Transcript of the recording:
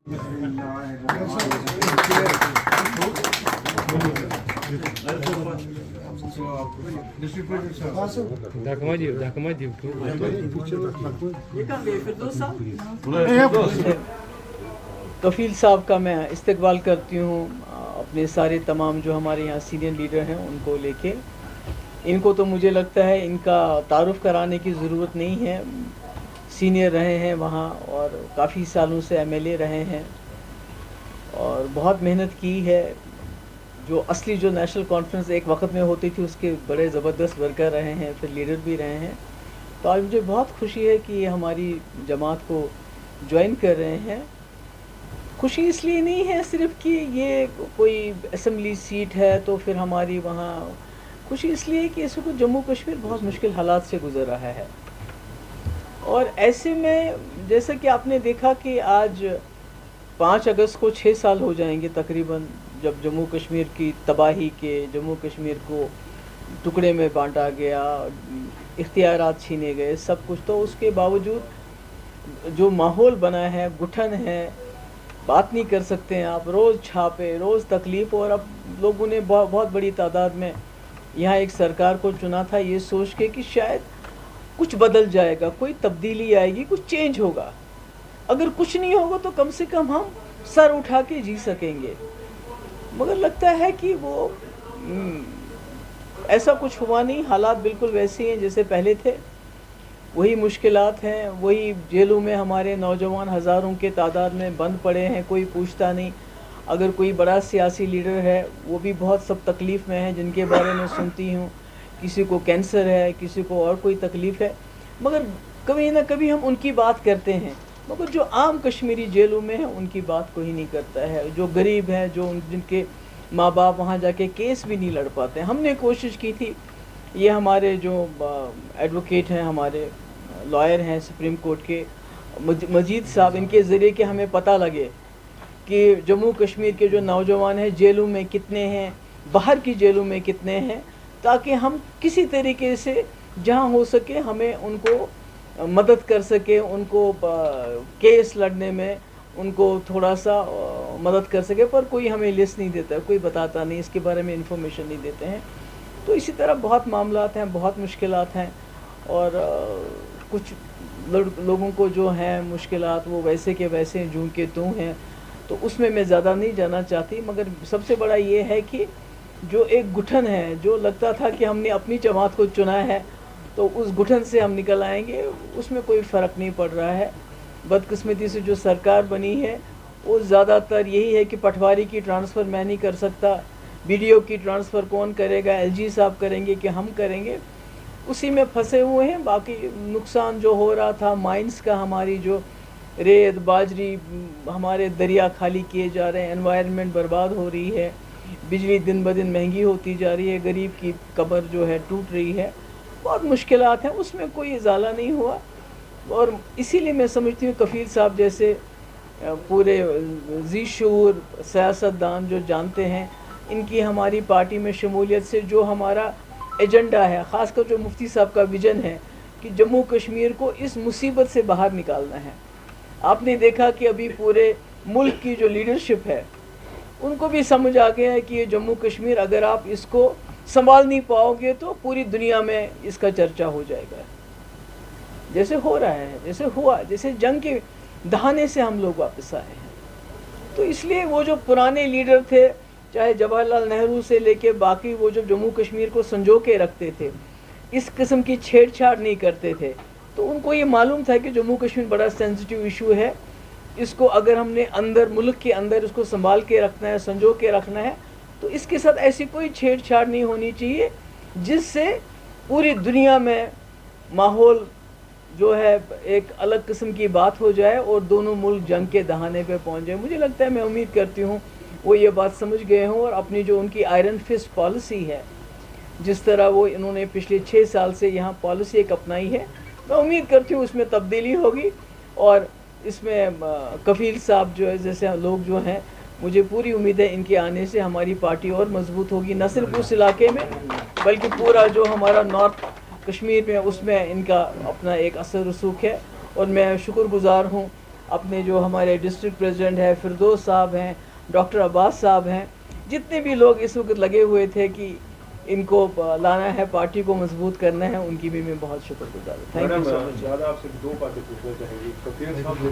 کفیل صاحب کا میں استقبال کرتی ہوں اپنے سارے تمام جو ہمارے یہاں سینئر لیڈر ہیں ان کو لے کے. ان کو تو مجھے لگتا ہے ان کا تعارف کرانے کی ضرورت نہیں ہے. سینئر رہے ہیں وہاں اور کافی سالوں سے ایم ایل اے رہے ہیں اور بہت محنت کی ہے. جو اصلی جو نیشنل کانفرنس ایک وقت میں ہوتی تھی اس کے بڑے زبردست ورکر رہے ہیں, پھر لیڈر بھی رہے ہیں. تو آج مجھے بہت خوشی ہے کہ یہ ہماری جماعت کو جوائن کر رہے ہیں. خوشی اس لیے نہیں ہے صرف کہ یہ کوئی اسمبلی سیٹ ہے تو پھر ہماری وہاں, خوشی اس لیے کہ اس وقت جموں کشمیر بہت مشکل حالات سے گزر رہا ہے. اور ایسے میں جیسا کہ آپ نے دیکھا کہ آج 5 اگست کو 6 سال ہو جائیں گے تقریباً جب جموں کشمیر کی تباہی کے, جموں کشمیر کو ٹکڑے میں بانٹا گیا, اختیارات چھینے گئے, سب کچھ. تو اس کے باوجود جو ماحول بنا ہے, گٹھن ہے, بات نہیں کر سکتے ہیں آپ, روز چھاپے, روز تکلیف. اور اب لوگوں نے بہت بڑی تعداد میں یہاں ایک سرکار کو چنا تھا یہ سوچ کے کہ شاید کچھ بدل جائے گا, کوئی تبدیلی آئے گی, کچھ چینج ہوگا. اگر کچھ نہیں ہوگا تو کم سے کم ہم سر اٹھا کے جی سکیں گے. مگر لگتا ہے کہ وہ ایسا کچھ ہوا نہیں. حالات بالکل ویسے ہیں جیسے پہلے تھے, وہی مشکلات ہیں, وہی جیلوں میں ہمارے نوجوان ہزاروں کے تعداد میں بند پڑے ہیں, کوئی پوچھتا نہیں. اگر کوئی بڑا سیاسی لیڈر ہے وہ بھی بہت سب تکلیف میں ہیں جن کے بارے میں سنتی ہوں. کسی کو کینسر ہے, کسی کو اور کوئی تکلیف ہے, مگر کبھی نہ کبھی ہم ان کی بات کرتے ہیں. مگر جو عام کشمیری جیلوں میں ہیں ان کی بات کوئی نہیں کرتا ہے. جو غریب ہیں, جو جن کے ماں باپ وہاں جا کے کیس بھی نہیں لڑ پاتے. ہم نے کوشش کی تھی, یہ ہمارے جو ایڈوکیٹ ہیں, ہمارے لائر ہیں سپریم کورٹ کے مجید صاحب, ان کے ذریعے کہ ہمیں پتہ لگے کہ جموں کشمیر کے جو نوجوان ہیں جیلوں میں کتنے ہیں, باہر کی جیلوں میں کتنے ہیں, تاکہ ہم کسی طریقے سے جہاں ہو سکے ہمیں ان کو مدد کر سکے, ان کو کیس لڑنے میں ان کو تھوڑا سا مدد کر سکے. پر کوئی ہمیں لسٹ نہیں دیتا, کوئی بتاتا نہیں, اس کے بارے میں انفارمیشن نہیں دیتے ہیں. تو اسی طرح بہت معاملات ہیں, بہت مشکلات ہیں. اور کچھ لوگوں کو جو ہیں مشکلات وہ ویسے کے ویسے جوں کے توں ہیں, تو اس میں زیادہ نہیں جانا چاہتی. مگر سب سے بڑا یہ ہے کہ جو ایک گٹھن ہے, جو لگتا تھا کہ ہم نے اپنی جماعت کو چنا ہے تو اس گٹھن سے ہم نکل آئیں گے, اس میں کوئی فرق نہیں پڑ رہا ہے. بدقسمتی سے جو سرکار بنی ہے وہ زیادہ تر یہی ہے کہ پٹواری کی ٹرانسفر میں نہیں کر سکتا, بی ڈی او کی ٹرانسفر کون کرے گا, ایل جی صاحب کریں گے کہ ہم کریں گے, اسی میں پھنسے ہوئے ہیں. باقی نقصان جو ہو رہا تھا مائنس کا, ہماری جو ریت باجری ہمارے دریا خالی کیے جا رہے ہیں, انوائرمنٹ برباد ہو رہی ہے, بجلی دن بدن مہنگی ہوتی جا رہی ہے, غریب کی قبر جو ہے ٹوٹ رہی ہے, بہت مشکلات ہیں. اس میں کوئی ازالہ نہیں ہوا. اور اسی لیے میں سمجھتی ہوں کفیل صاحب جیسے پورے ذی شعور سیاست دان جو جانتے ہیں, ان کی ہماری پارٹی میں شمولیت سے جو ہمارا ایجنڈا ہے, خاص کر جو مفتی صاحب کا ویژن ہے کہ جموں کشمیر کو اس مصیبت سے باہر نکالنا ہے. آپ نے دیکھا کہ ابھی پورے ملک کی جو لیڈرشپ ہے ان کو بھی سمجھ آ گیا ہے کہ یہ جموں کشمیر اگر آپ اس کو سنبھال نہیں پاؤ گے تو پوری دنیا میں اس کا چرچا ہو جائے گا. جیسے ہو رہا ہے, جیسے ہوا, جیسے جنگ کے دہانے سے ہم لوگ واپس آئے ہیں. تو اس لیے وہ جو پرانے لیڈر تھے, چاہے جواہر لال نہرو سے لے کے باقی, وہ جو جموں کشمیر کو سنجو کے رکھتے تھے, اس قسم کی چھیڑ چھاڑ نہیں کرتے تھے. تو ان کو یہ معلوم تھا کہ جموں کشمیر بڑا سینسٹیو ایشو ہے, اس کو اگر ہم نے اندر ملک کے اندر اس کو سنبھال کے رکھنا ہے, سنجو کے رکھنا ہے, تو اس کے ساتھ ایسی کوئی چھیڑ چھاڑ نہیں ہونی چاہیے جس سے پوری دنیا میں ماحول جو ہے ایک الگ قسم کی بات ہو جائے اور دونوں ملک جنگ کے دہانے پہ پہنچ جائیں. مجھے لگتا ہے, میں امید کرتی ہوں وہ یہ بات سمجھ گئے ہوں, اور اپنی جو ان کی آئرن فسٹ پالیسی ہے, جس طرح وہ انہوں نے پچھلے 6 سال سے یہاں پالیسی ایک اپنائی ہے, میں امید کرتی ہوں اس میں تبدیلی ہوگی. اور اس میں کفیل صاحب جو ہے جیسے لوگ جو ہیں, مجھے پوری امید ہے ان کے آنے سے ہماری پارٹی اور مضبوط ہوگی, نہ صرف اس علاقے میں بلکہ پورا جو ہمارا نارتھ کشمیر میں, اس میں ان کا اپنا ایک اثر رسوخ ہے. اور میں شکر گزار ہوں اپنے جو ہمارے ڈسٹرکٹ پریزیڈنٹ ہیں فردوس صاحب ہیں، ڈاکٹر عباس صاحب ہیں، جتنے بھی لوگ اس وقت لگے ہوئے تھے کہ ان کو لانا ہے، پارٹی کو مضبوط کرنا ہے، ان کی بھی میں بہت شکر گزار ہوں. تھینک یو سو مچ. آپ سے 2 باتیں پوچھنا چاہیں گے.